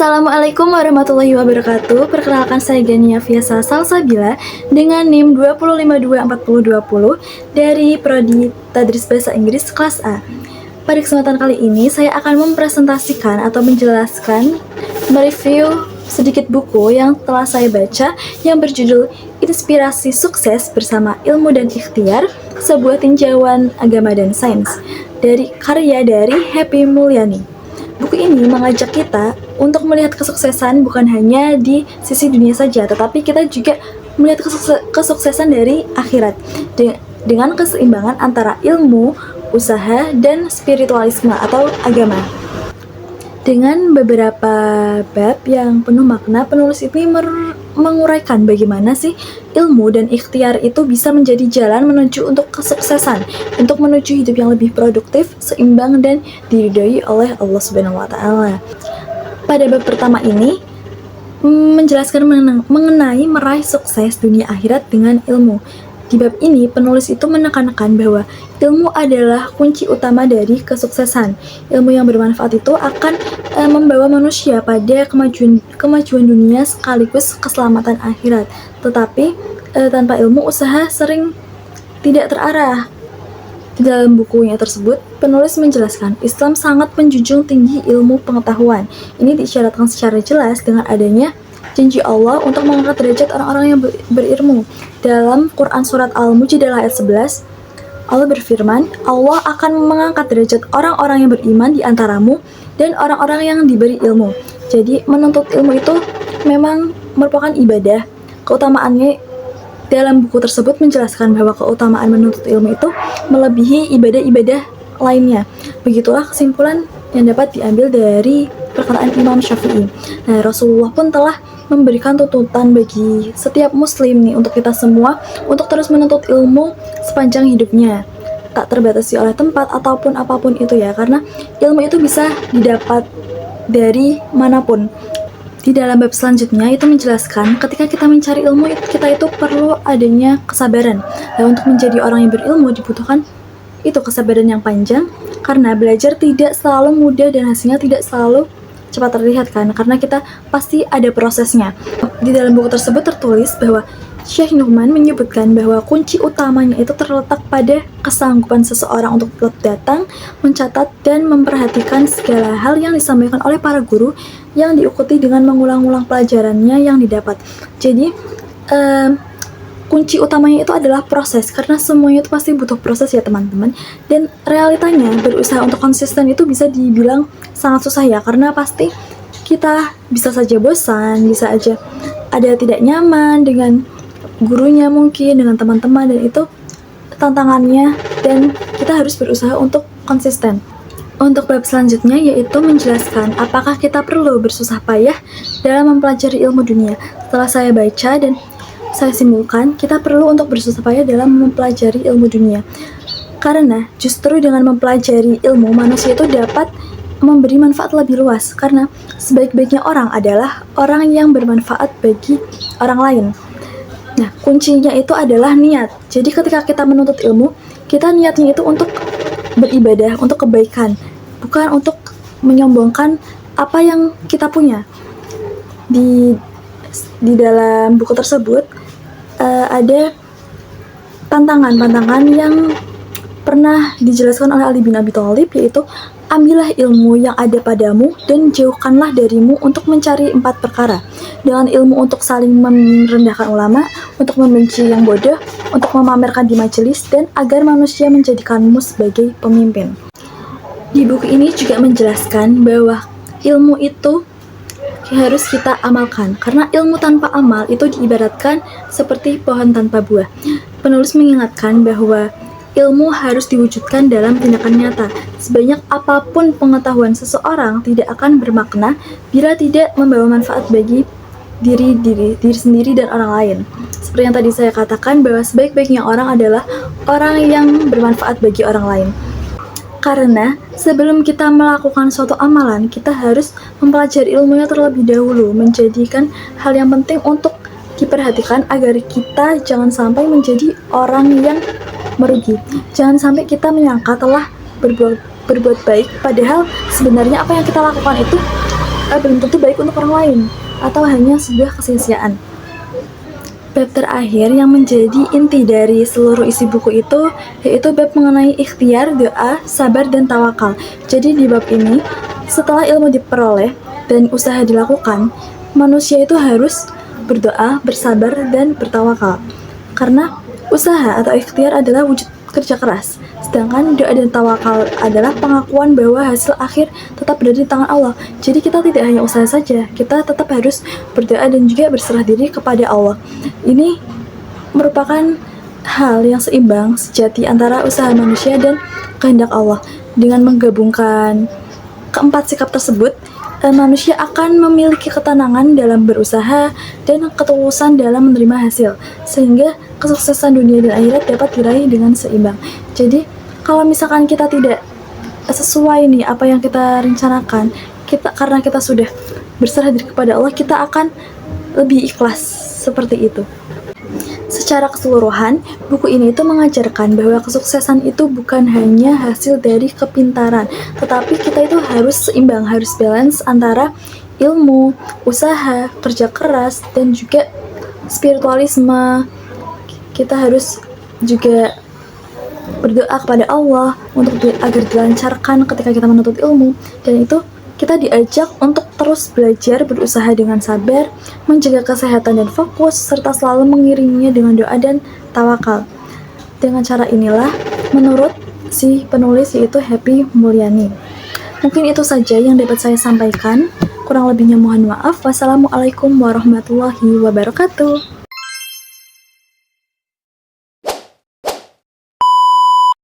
Assalamualaikum warahmatullahi wabarakatuh. Perkenalkan saya Gania Fiasa Salsabila dengan NIM 2052420 dari Prodi Tadris Bahasa Inggris kelas A. Pada kesempatan kali ini saya akan mempresentasikan atau menjelaskan, mereview sedikit buku yang telah saya baca yang berjudul Inspirasi Sukses Bersama Ilmu dan Ikhtiar, sebuah tinjauan agama dan sains dari karya dari Happy Mulyani. Buku ini mengajak kita untuk melihat kesuksesan bukan hanya di sisi dunia saja, tetapi kita juga melihat kesuksesan dari akhirat dengan keseimbangan antara ilmu, usaha, dan spiritualisme atau agama. Dengan beberapa bab yang penuh makna, penulis ini menguraikan bagaimana sih ilmu dan ikhtiar itu bisa menjadi jalan menuju untuk kesuksesan, untuk menuju hidup yang lebih produktif, seimbang, dan diridhoi oleh Allah Subhanahu wa Ta'ala. Pada bab pertama ini menjelaskan mengenai meraih sukses dunia akhirat dengan ilmu. Di bab ini, penulis itu menekankan bahwa ilmu adalah kunci utama dari kesuksesan. Ilmu yang bermanfaat itu akan membawa manusia pada kemajuan dunia sekaligus keselamatan akhirat. Tetapi tanpa ilmu, usaha sering tidak terarah. Di dalam bukunya tersebut, penulis menjelaskan Islam sangat menjunjung tinggi ilmu pengetahuan. Ini diisyaratkan secara jelas dengan adanya janji Allah untuk mengangkat derajat orang-orang yang berilmu. Dalam Quran Surat Al-Mujadalah ayat 11, Allah berfirman, Allah akan mengangkat derajat orang-orang yang beriman di antaramu dan orang-orang yang diberi ilmu. Jadi menuntut ilmu itu memang merupakan ibadah. Keutamaannya dalam buku tersebut menjelaskan bahwa keutamaan menuntut ilmu itu melebihi ibadah-ibadah lainnya. Begitulah kesimpulan yang dapat diambil dari perkataan Imam Syafi'i. Nah, Rasulullah pun telah memberikan tuntutan bagi setiap muslim nih, untuk kita semua, untuk terus menuntut ilmu sepanjang hidupnya, tak terbatasi oleh tempat ataupun apapun itu ya, karena ilmu itu bisa didapat dari manapun. Di dalam bab selanjutnya itu menjelaskan ketika kita mencari ilmu, kita itu perlu adanya kesabaran. Dan untuk menjadi orang yang berilmu dibutuhkan itu kesabaran yang panjang, karena belajar tidak selalu mudah dan hasilnya tidak selalu cepat terlihat kan, karena kita pasti ada prosesnya. Di dalam buku tersebut tertulis bahwa Syekh Nu'man menyebutkan bahwa kunci utamanya itu terletak pada kesanggupan seseorang untuk tetap datang, mencatat, dan memperhatikan segala hal yang disampaikan oleh para guru yang diikuti dengan mengulang-ulang pelajarannya yang didapat. Jadi kunci utamanya itu adalah proses, karena semuanya itu pasti butuh proses ya teman-teman. Dan realitanya berusaha untuk konsisten itu bisa dibilang sangat susah ya, karena pasti kita bisa saja bosan, bisa aja ada tidak nyaman dengan gurunya mungkin, dengan teman-teman, dan itu tantangannya, dan kita harus berusaha untuk konsisten. Untuk bab selanjutnya yaitu menjelaskan apakah kita perlu bersusah payah dalam mempelajari ilmu dunia. Setelah saya baca dan saya simpulkan, kita perlu untuk bersusah payah dalam mempelajari ilmu dunia. Karena justru dengan mempelajari ilmu, manusia itu dapat memberi manfaat lebih luas. Karena sebaik-baiknya orang adalah orang yang bermanfaat bagi orang lain. Nah, kuncinya itu adalah niat. Jadi ketika kita menuntut ilmu, kita niatnya itu untuk beribadah, untuk kebaikan, bukan untuk menyombongkan apa yang kita punya. Di dalam buku tersebut ada pantangan yang pernah dijelaskan oleh Ali bin Abi Thalib, yaitu ambillah ilmu yang ada padamu dan jauhkanlah darimu untuk mencari 4 perkara. Dengan ilmu untuk saling merendahkan ulama, untuk membenci yang bodoh, untuk memamerkan di majelis, dan agar manusia menjadikanmu sebagai pemimpin. Di buku ini juga menjelaskan bahwa ilmu itu harus kita amalkan, karena ilmu tanpa amal itu diibaratkan seperti pohon tanpa buah. Penulis mengingatkan bahwa ilmu harus diwujudkan dalam tindakan nyata. Sebanyak apapun pengetahuan seseorang tidak akan bermakna bila tidak membawa manfaat bagi diri sendiri dan orang lain. Seperti yang tadi saya katakan, bahwa sebaik-baiknya orang adalah orang yang bermanfaat bagi orang lain. Karena sebelum kita melakukan suatu amalan, kita harus mempelajari ilmunya terlebih dahulu, menjadikan hal yang penting untuk diperhatikan agar kita jangan sampai menjadi orang yang merugi. Jangan sampai kita menyangka telah berbuat baik, padahal sebenarnya apa yang kita lakukan itu belum tentu baik untuk orang lain atau hanya sebuah kesia-siaan. Bab terakhir yang menjadi inti dari seluruh isi buku itu yaitu bab mengenai ikhtiar, doa, sabar, dan tawakal. Jadi di bab ini, setelah ilmu diperoleh dan usaha dilakukan, manusia itu harus berdoa, bersabar, dan bertawakal. Karena usaha atau ikhtiar adalah wujud kerja keras, sedangkan doa dan tawakal adalah pengakuan bahwa hasil akhir tetap berada di tangan Allah. Jadi kita tidak hanya usaha saja, kita tetap harus berdoa dan juga berserah diri kepada Allah. Ini merupakan hal yang seimbang sejati antara usaha manusia dan kehendak Allah. Dengan menggabungkan keempat sikap tersebut, manusia akan memiliki ketenangan dalam berusaha dan ketulusan dalam menerima hasil, sehingga kesuksesan dunia dan akhirat dapat diraih dengan seimbang. Jadi, kalau misalkan kita tidak sesuai nih apa yang kita rencanakan, karena kita sudah berserah diri kepada Allah, kita akan lebih ikhlas seperti itu. Secara keseluruhan, buku ini itu mengajarkan bahwa kesuksesan itu bukan hanya hasil dari kepintaran, tetapi kita itu harus seimbang, harus balance antara ilmu, usaha, kerja keras, dan juga spiritualisme. Kita harus juga berdoa kepada Allah agar dilancarkan ketika kita menuntut ilmu, dan itu kita diajak untuk terus belajar, berusaha dengan sabar, menjaga kesehatan dan fokus, serta selalu mengiringinya dengan doa dan tawakal. Dengan cara inilah, menurut si penulis yaitu Happy Mulyani. Mungkin itu saja yang dapat saya sampaikan. Kurang lebihnya mohon maaf. Wassalamualaikum warahmatullahi wabarakatuh.